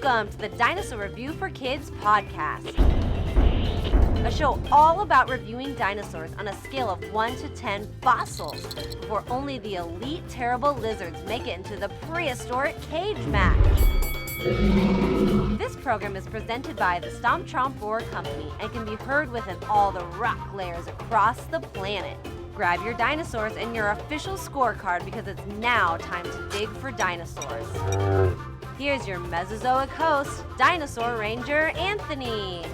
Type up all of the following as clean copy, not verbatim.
Welcome to the Dinosaur Review for Kids podcast, a show all about reviewing dinosaurs on a scale of 1 to 10 fossils before only the elite terrible lizards make it into the prehistoric cage match. This program is presented by the Stomp Chomp Roar Company and can be heard within all the rock layers across the planet. Grab your dinosaurs and your official scorecard because it's now time to dig for dinosaurs. Here's your Mesozoic host, Dinosaur Ranger Anthony.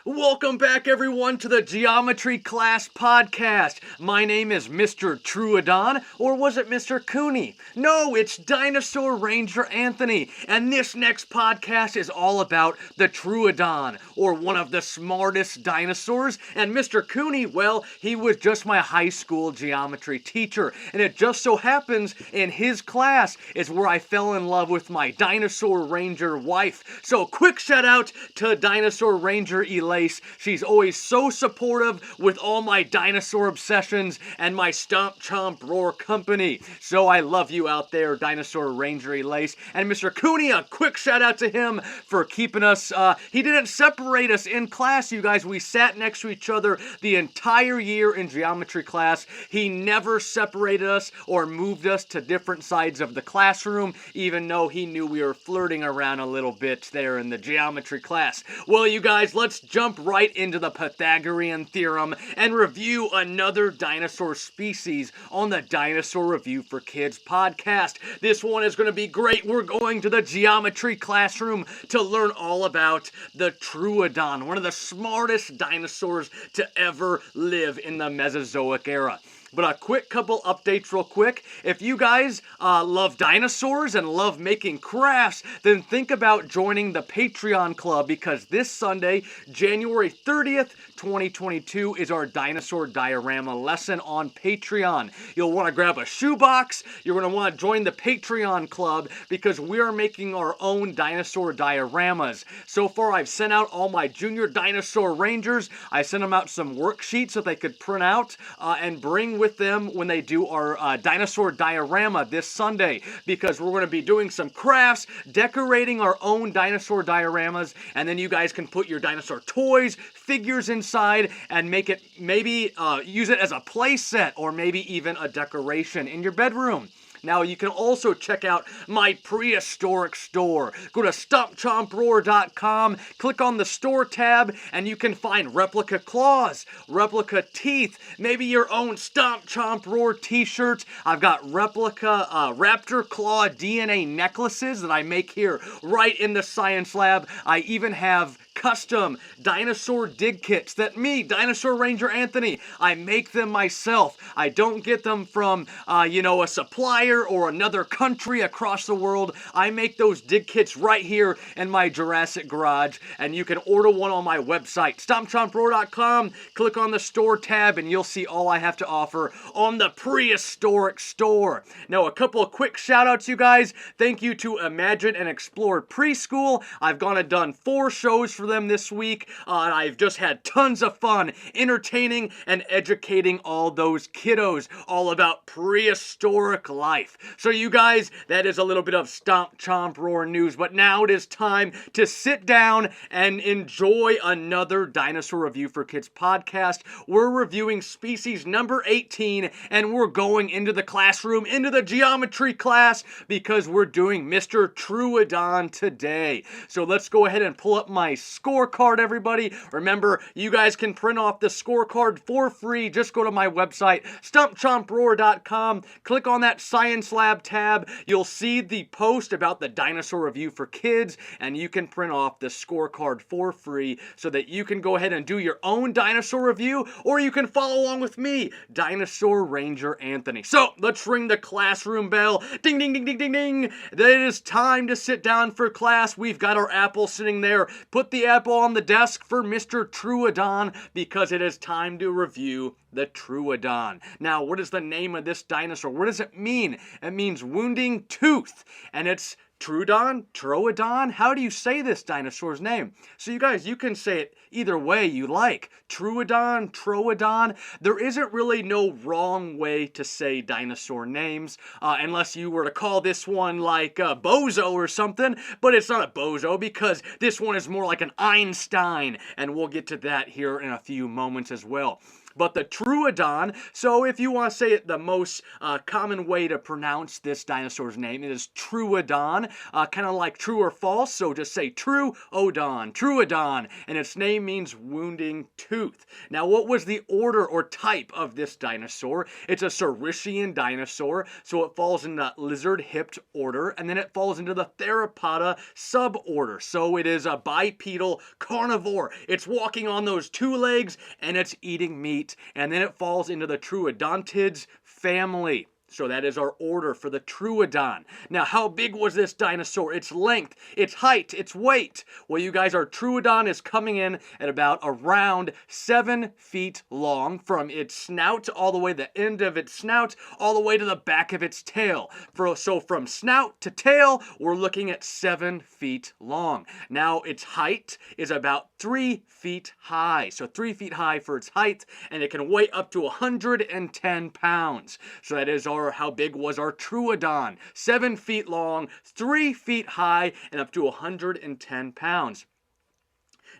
Welcome back, everyone, to the Geometry Class Podcast. My name is Mr. Troodon, or was it Mr. Cooney? No, it's Dinosaur Ranger Anthony, and this next podcast is all about the Troodon, or one of the smartest dinosaurs, and Mr. Cooney, well, he was just my high school geometry teacher, and it just so happens in his class is where I fell in love with my Dinosaur Ranger wife. So, quick shout out to Dinosaur Ranger Elaine. She's always so supportive with all my dinosaur obsessions and my Stomp Chomp Roar company. So I love you out there, Dinosaur Ranger Elace. And Mr. Cooney, a quick shout out to him for keeping us, he didn't separate us in class, you guys. We sat next to each other the entire year in geometry class. He never separated us or moved us to different sides of the classroom, even though he knew we were flirting around a little bit there in the geometry class. Well, you guys, let's jump right into the Pythagorean theorem and review another dinosaur species on the Dinosaur Review for Kids podcast. This one is going to be great. We're going to the geometry classroom to learn all about the Troodon, one of the smartest dinosaurs to ever live in the Mesozoic era. But a quick couple updates real quick. If you guys love dinosaurs and love making crafts, then think about joining the Patreon Club, because this Sunday, January 30th, 2022 is our dinosaur diorama lesson on Patreon. You'll want to grab a shoebox. You're going to want to join the Patreon Club because we are making our own dinosaur dioramas. So far, I've sent out all my junior dinosaur rangers. I sent them out some worksheets that they could print out and bring with them when they do our dinosaur diorama this Sunday, because we're going to be doing some crafts, decorating our own dinosaur dioramas, and then you guys can put your dinosaur toys, figures inside, and make it, maybe use it as a play set, or maybe even a decoration in your bedroom. Now, you can also check out my prehistoric store. Go to stompchomproar.com, click on the store tab, and you can find replica claws, replica teeth, maybe your own Stomp Chomp Roar t-shirts. I've got replica raptor claw DNA necklaces that I make here right in the science lab. I even have custom dinosaur dig kits that me, Dinosaur Ranger Anthony, I make them myself. I don't get them from, a supplier or another country across the world. I make those dig kits right here in my Jurassic garage, and you can order one on my website, stompchomproar.com. Click on the store tab, and you'll see all I have to offer on the prehistoric store. Now, a couple of quick shout-outs, you guys. Thank you to Imagine and Explore Preschool. I've gone and done 4 shows for them this week. I've just had tons of fun entertaining and educating all those kiddos all about prehistoric life. So you guys, that is a little bit of Stomp Chomp Roar news, but now it is time to sit down and enjoy another Dinosaur Review for Kids podcast. We're reviewing species number 18, and we're going into the classroom, into the geometry class, because we're doing Mr. Troodon today. So let's go ahead and pull up my scorecard, everybody. Remember, you guys can print off the scorecard for free. Just go to my website, stompchomproar.com, click on that Science Lab tab. You'll see the post about the Dinosaur Review for Kids, and you can print off the scorecard for free so that you can go ahead and do your own dinosaur review, or you can follow along with me, Dinosaur Ranger Anthony. So, let's ring the classroom bell. Ding, ding, ding, ding, ding, ding. It is time to sit down for class. We've got our apple sitting there. Put the apple on the desk for Mr. Troodon, because it is time to review the Troodon. Now, what is the name of this dinosaur? What does it mean? It means wounding tooth, and it's Troodon, Troodon. How do you say this dinosaur's name? So you guys, you can say it either way you like. Troodon, Troodon. There isn't really no wrong way to say dinosaur names, unless you were to call this one like Bozo or something, but it's not a Bozo because this one is more like an Einstein, and we'll get to that here in a few moments as well. But the Troodon, so if you want to say it the most common way to pronounce this dinosaur's name, it is Troodon, kind of like true or false, so just say Troodon, Troodon, and its name means wounding tooth. Now, what was the order or type of this dinosaur? It's a Saurischian dinosaur, so it falls in the lizard-hipped order, and then it falls into the Theropoda suborder, so it is a bipedal carnivore. It's walking on those two legs, and it's eating meat. And then it falls into the Troodontids family. So that is our order for the Troodon. Now, how big was this dinosaur? Its length, its height, its weight. Well, you guys, our Troodon is coming in at about around 7 feet long from its snout all the way to the end of its snout, all the way to the back of its tail. So from snout to tail, we're looking at 7 feet long. Now, its height is about 3 feet high. So 3 feet high for its height, and it can weigh up to 110 pounds. So that is how big was our Troodon? 7 feet long, 3 feet high, and up to 110 pounds.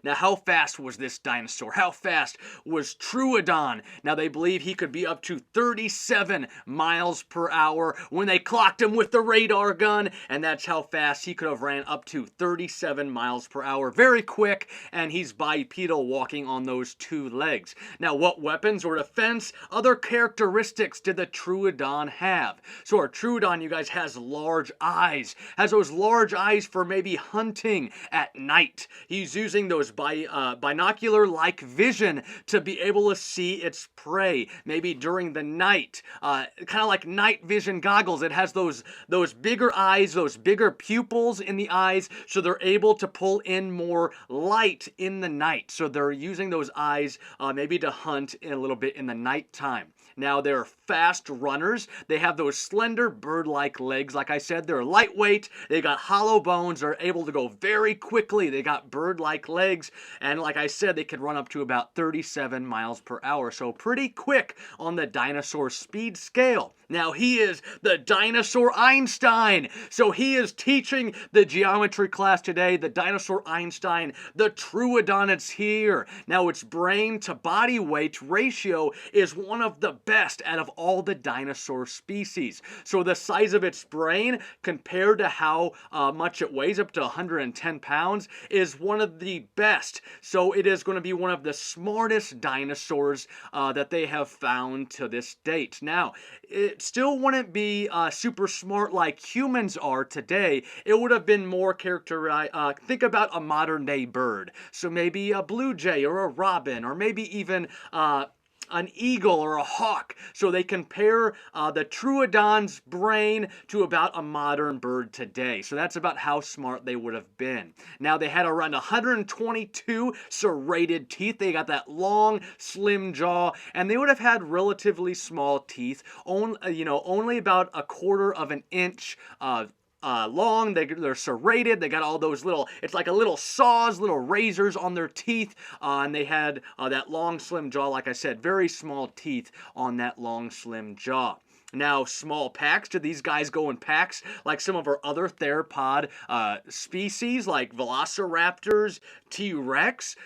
Now, how fast was this dinosaur? How fast was Troodon? Now, they believe he could be up to 37 miles per hour when they clocked him with the radar gun, and that's how fast he could have ran, up to 37 miles per hour. Very quick, and he's bipedal, walking on those two legs. Now, what weapons or defense, other characteristics did the Troodon have? So our Troodon, you guys, has large eyes. Has those large eyes for maybe hunting at night. He's using those binocular-like vision to be able to see its prey, maybe during the night. Kind of like night vision goggles. It has those bigger eyes, those bigger pupils in the eyes, so they're able to pull in more light in the night. So they're using those eyes maybe to hunt a little bit in the nighttime. Now, they're fast runners. They have those slender bird-like legs. Like I said, they're lightweight. They got hollow bones. They're able to go very quickly. They got bird-like legs. And like I said, they can run up to about 37 miles per hour. So pretty quick on the dinosaur speed scale. Now, he is the dinosaur Einstein. So he is teaching the geometry class today, the dinosaur Einstein, the Troodon. It's here. Now, its brain to body weight ratio is one of the best out of all the dinosaur species. So the size of its brain compared to how much it weighs, up to 110 pounds, is one of the best. So it is going to be one of the smartest dinosaurs that they have found to this date. Now, it still wouldn't be super smart like humans are today. It would have been more characterized, think about a modern day bird. So maybe a blue jay or a robin, or maybe even an eagle or a hawk. So they compare the Troodon's brain to about a modern bird today. So that's about how smart they would have been. Now, they had around 122 serrated teeth. They got that long, slim jaw, and they would have had relatively small teeth, only about 1/4 of an inch long. They're serrated. They got all those little, it's like a little saws, little razors on their teeth, and they had that long, slim jaw. Like I said, very small teeth on that long, slim jaw. Now, small packs. Do these guys go in packs like some of our other theropod species like velociraptors, T-Rex?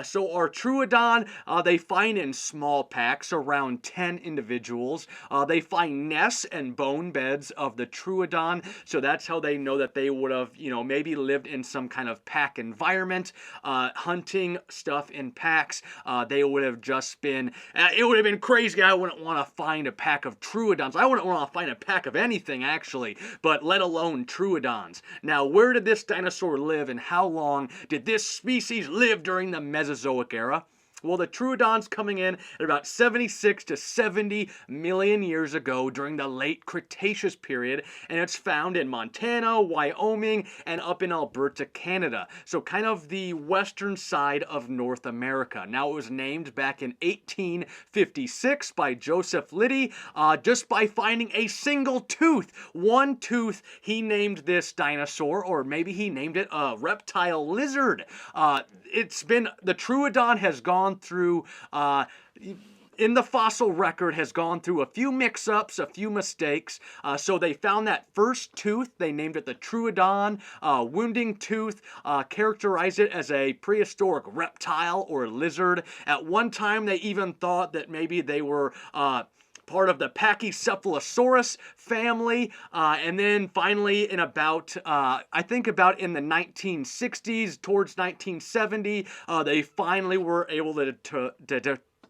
So our Troodon, they find in small packs, around 10 individuals. They find nests and bone beds of the Troodon, so that's how they know that they would have, maybe lived in some kind of pack environment, hunting stuff in packs. They would have just been, it would have been crazy. I wouldn't want to find a pack of Troodons. I wouldn't want to find a pack of anything, actually, but let alone Troodons. Now, where did this dinosaur live, and how long did this species live during the Mesozoic era? Well, the Troodon's coming in at about 76 to 70 million years ago during the late Cretaceous period, and it's found in Montana, Wyoming, and up in Alberta, Canada. So kind of the western side of North America. Now, it was named back in 1856 by Joseph Liddy, just by finding a single tooth. One tooth, he named this dinosaur, or maybe he named it a reptile lizard. The Troodon has gone through, in the fossil record, has gone through a few mix-ups, a few mistakes. So they found that first tooth, they named it the Troodon, wounding tooth, characterized it as a prehistoric reptile or lizard. At one time, they even thought that maybe they were part of the Pachycephalosaurus family, and then finally in about, I think about in the 1960s, towards 1970, they finally were able to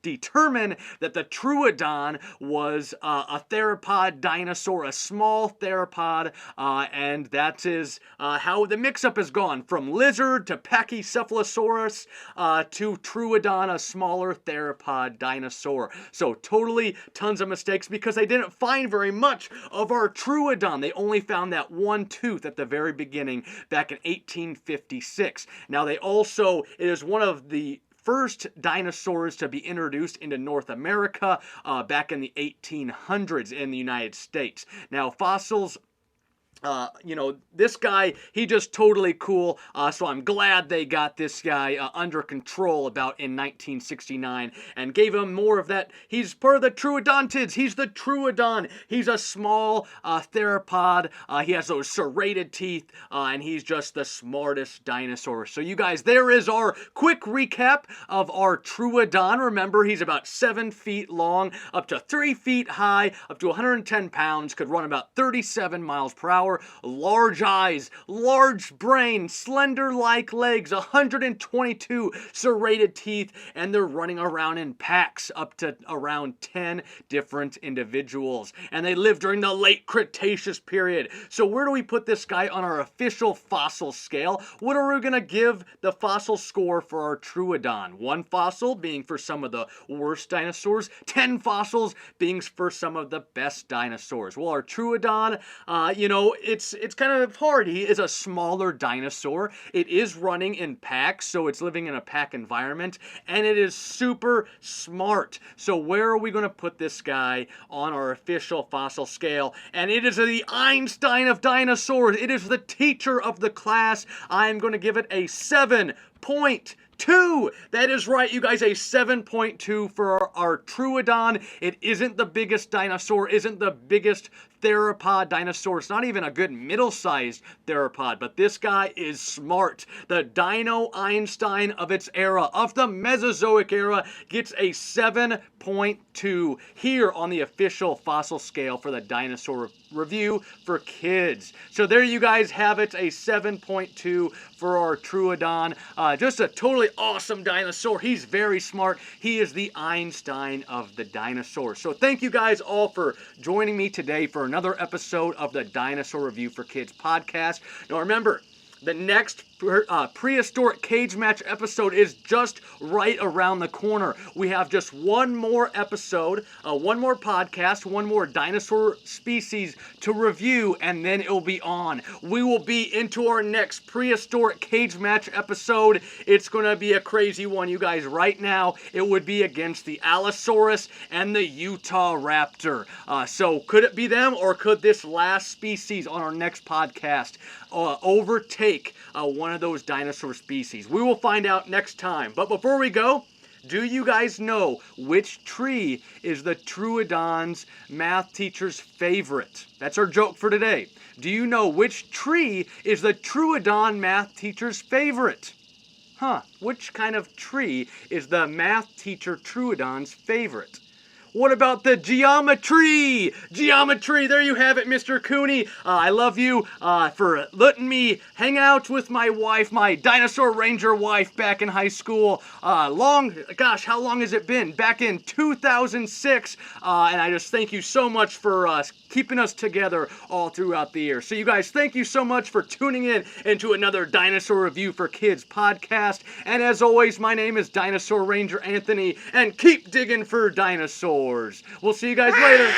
determine that the Troodon was a theropod dinosaur, a small theropod, and that is how the mix-up has gone from lizard to Pachycephalosaurus to Troodon, a smaller theropod dinosaur. So totally tons of mistakes because they didn't find very much of our Troodon. They only found that one tooth at the very beginning back in 1856. Now it is one of the first dinosaurs to be introduced into North America back in the 1800s in the United States. Now, fossils, this guy, he just totally cool, so I'm glad they got this guy under control about in 1969 and gave him more of that. He's part of the Troodontids. He's the Troodon. He's a small theropod. He has those serrated teeth, and he's just the smartest dinosaur. So you guys, there is our quick recap of our Troodon. Remember, he's about 7 feet long, up to 3 feet high, up to 110 pounds, could run about 37 miles per hour. Large eyes, large brain, slender-like legs, 122 serrated teeth, and they're running around in packs up to around 10 different individuals. And they lived during the late Cretaceous period. So where do we put this guy on our official fossil scale? What are we going to give the fossil score for our Troodon? 1 fossil being for some of the worst dinosaurs, 10 fossils being for some of the best dinosaurs. Well, our Troodon, it's kind of hard. He is a smaller dinosaur. It is running in packs, so it's living in a pack environment, and it is super smart. So where are we going to put this guy on our official fossil scale? And it is the Einstein of dinosaurs. It is the teacher of the class. I'm going to give it a 7.2. That is right, you guys, a 7.2 for our Troodon. It isn't the biggest dinosaur, isn't the biggest theropod dinosaur. It's not even a good middle-sized theropod, but this guy is smart. The Dino Einstein of its era, of the Mesozoic era, gets a 7.2 here on the official fossil scale for the Dinosaur Review for Kids. So there you guys have it, a 7.2 for our Troodon. Just a totally awesome dinosaur. He's very smart. He is the Einstein of the dinosaurs. So thank you guys all for joining me today for another episode of the Dinosaur Review for Kids podcast. Now remember, the next prehistoric cage match episode is just right around the corner. We have just one more episode, one more podcast, one more dinosaur species to review, and then it'll be on. We will be into our next prehistoric cage match episode. It's going to be a crazy one, you guys. Right now, it would be against the Allosaurus and the Utah Raptor. So could it be them, or could this last species on our next podcast overtake one of those dinosaur species? We will find out next time. But before we go, do you guys know which tree is the Troodon's math teacher's favorite? That's our joke for today. Do you know which tree is the Troodon math teacher's favorite? Which kind of tree is the math teacher Troodon's favorite? What about the geometry? Geometry, there you have it, Mr. Cooney. I love you for letting me hang out with my wife, my Dinosaur Ranger wife back in high school. How long has it been? Back in 2006. And I just thank you so much for keeping us together all throughout the year. So you guys, thank you so much for tuning in into another Dinosaur Review for Kids podcast. And as always, my name is Dinosaur Ranger Anthony, and keep digging for dinosaurs. We'll see you guys later.